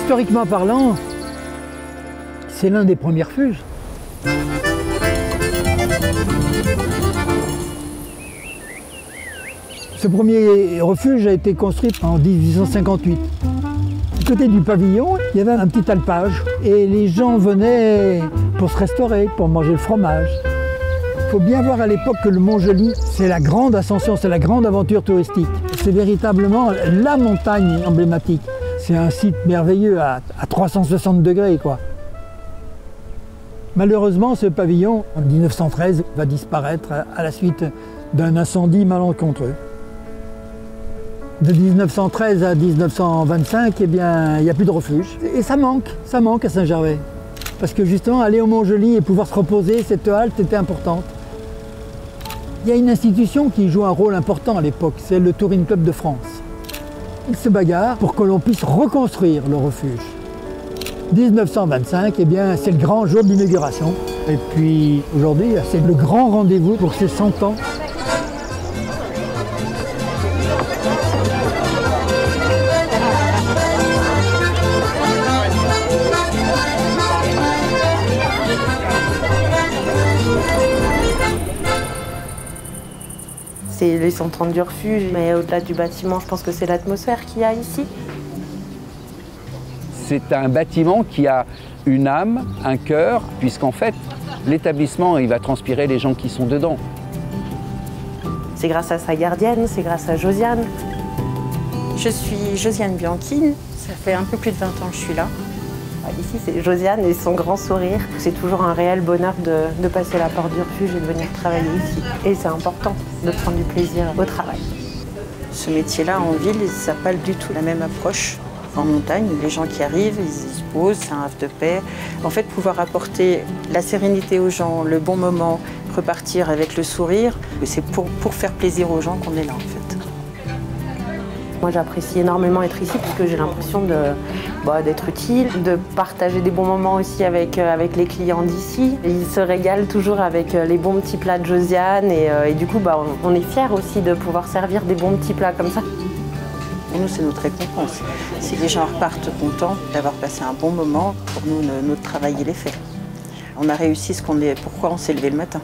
Historiquement parlant, c'est l'un des premiers refuges. Ce premier refuge a été construit en 1858. Du côté du pavillon, il y avait un petit alpage et les gens venaient pour se restaurer, pour manger le fromage. Il faut bien voir à l'époque que le Montjoly, c'est la grande ascension, c'est la grande aventure touristique. C'est véritablement la montagne emblématique. C'est un site merveilleux à 360 degrés, quoi. Malheureusement, ce pavillon, en 1913, va disparaître à la suite d'un incendie malencontreux. De 1913 à 1925, eh bien, il n'y a plus de refuge. Et ça manque à Saint-Gervais. Parce que justement, aller au Montjoly et pouvoir se reposer, cette halte était importante. Il y a une institution qui joue un rôle important à l'époque, c'est le Touring Club de France. Il se bagarre pour que l'on puisse reconstruire le refuge. 1925, eh bien, c'est le grand jour de l'inauguration. Et puis aujourd'hui, c'est le grand rendez-vous pour ces 100 ans. C'est les 130 du refuge, mais au-delà du bâtiment, je pense que c'est l'atmosphère qu'il y a ici. C'est un bâtiment qui a une âme, un cœur, puisqu'en fait, l'établissement, il va transpirer les gens qui sont dedans. C'est grâce à sa gardienne, c'est grâce à Josiane. Je suis Josiane Bianchine, ça fait un peu plus de 20 ans que je suis là. Ici, c'est Josiane et son grand sourire. C'est toujours un réel bonheur de passer la porte du refuge et de venir travailler ici. Et c'est important de prendre du plaisir au travail. Ce métier-là, en ville, ça n'a pas du tout la même approche. En montagne, les gens qui arrivent, ils se posent, c'est un havre de paix. En fait, pouvoir apporter la sérénité aux gens, le bon moment, repartir avec le sourire, c'est pour faire plaisir aux gens qu'on est là, en fait. Moi, j'apprécie énormément être ici parce que j'ai l'impression d'être utile, de partager des bons moments aussi avec les clients d'ici. Ils se régalent toujours avec les bons petits plats de Josiane et du coup, on est fiers aussi de pouvoir servir des bons petits plats comme ça. Pour nous, c'est notre récompense. Si les gens repartent contents d'avoir passé un bon moment, pour nous, notre travail, il est fait. On a réussi pourquoi on s'est levé le matin.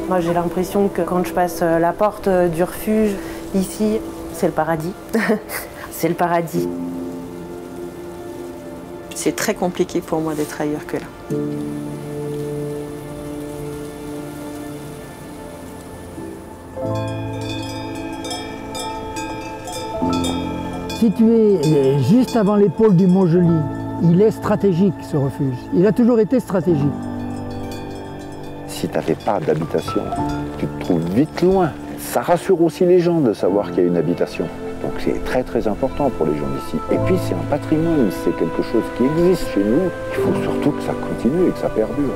Moi, j'ai l'impression que quand je passe la porte du refuge, ici, c'est le paradis. C'est le paradis. C'est très compliqué pour moi d'être ailleurs que là. Situé juste avant l'épaule du Montjoly, il est stratégique, ce refuge. Il a toujours été stratégique. Si tu n'avais pas d'habitation, tu te trouves vite loin. Ça rassure aussi les gens de savoir qu'il y a une habitation. Donc c'est très très important pour les gens d'ici. Et puis c'est un patrimoine, c'est quelque chose qui existe chez nous. Il faut surtout que ça continue et que ça perdure.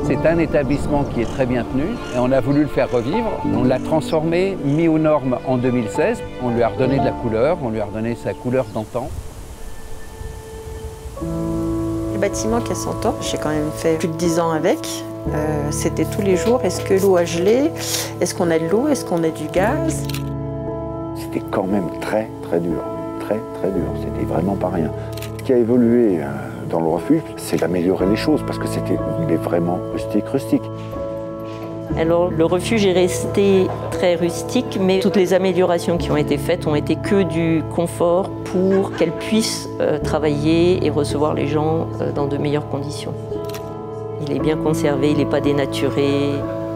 C'est un établissement qui est très bien tenu et on a voulu le faire revivre. On l'a transformé, mis aux normes en 2016. On lui a redonné de la couleur, on lui a redonné sa couleur d'antan. Le bâtiment qui a 100 ans, j'ai quand même fait plus de 10 ans avec. C'était tous les jours, est-ce que l'eau a gelé? Est-ce qu'on a de l'eau? Est-ce qu'on a du gaz? C'était quand même très très dur, très très dur, c'était vraiment pas rien. Ce qui a évolué dans le refuge, c'est d'améliorer les choses parce que c'était vraiment rustique. Alors le refuge est resté très rustique, mais toutes les améliorations qui ont été faites ont été que du confort pour qu'elle puisse travailler et recevoir les gens dans de meilleures conditions. Il est bien conservé, il n'est pas dénaturé.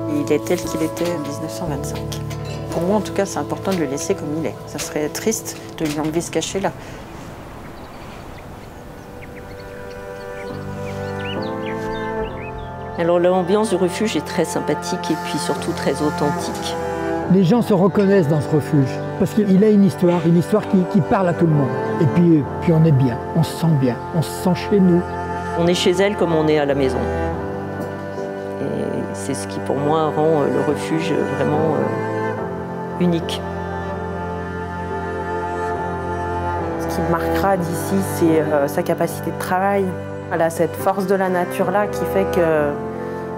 Il est tel qu'il était en 1925. Pour moi, en tout cas, c'est important de le laisser comme il est. Ça serait triste de lui enlever ce cachet-là. Alors l'ambiance du refuge est très sympathique et puis surtout très authentique. Les gens se reconnaissent dans ce refuge parce qu'il a une histoire qui parle à tout le monde. Et puis on est bien, on se sent bien, on se sent chez nous. On est chez elle comme on est à la maison. Et c'est ce qui pour moi rend le refuge vraiment unique. Ce qui me marquera d'ici, c'est sa capacité de travail. Elle a cette force de la nature-là qui fait que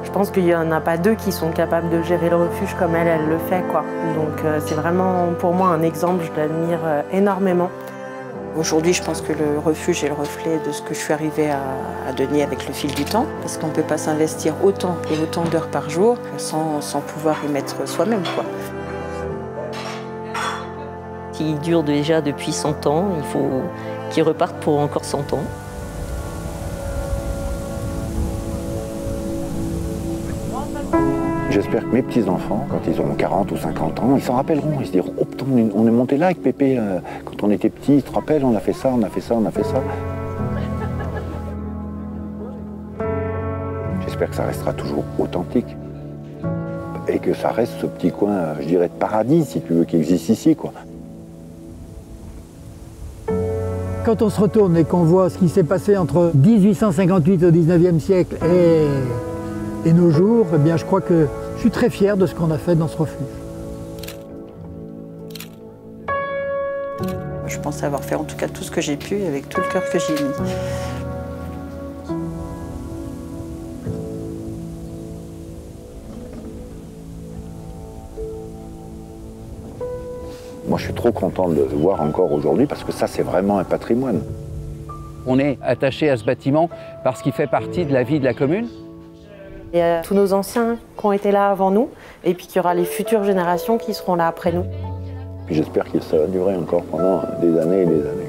Je pense qu'il n'y en a pas deux qui sont capables de gérer le refuge comme elle le fait, quoi. Donc c'est vraiment pour moi un exemple, je l'admire énormément. Aujourd'hui, je pense que le refuge est le reflet de ce que je suis arrivée à donner avec le fil du temps, parce qu'on ne peut pas s'investir autant et autant d'heures par jour sans pouvoir y mettre soi-même, quoi. Il dure déjà depuis 100 ans, il faut qu'il reparte pour encore 100 ans. J'espère que mes petits-enfants, quand ils auront 40 ou 50 ans, ils s'en rappelleront. Ils se diront, oh putain, on est monté là avec Pépé, quand on était petits, tu te rappelles, on a fait ça, on a fait ça, on a fait ça. J'espère que ça restera toujours authentique. Et que ça reste ce petit coin, je dirais, de paradis, si tu veux, qui existe ici, quoi. Quand on se retourne et qu'on voit ce qui s'est passé entre 1858 au 19e siècle et nos jours, eh bien, je crois que je suis très fier de ce qu'on a fait dans ce refuge. Je pense avoir fait en tout cas tout ce que j'ai pu avec tout le cœur que j'y ai mis. Moi, je suis trop content de le voir encore aujourd'hui parce que ça, c'est vraiment un patrimoine. On est attaché à ce bâtiment parce qu'il fait partie de la vie de la commune. Il y a tous nos anciens qui ont été là avant nous, et puis qu'il y aura les futures générations qui seront là après nous. Puis j'espère que ça va durer encore pendant des années et des années.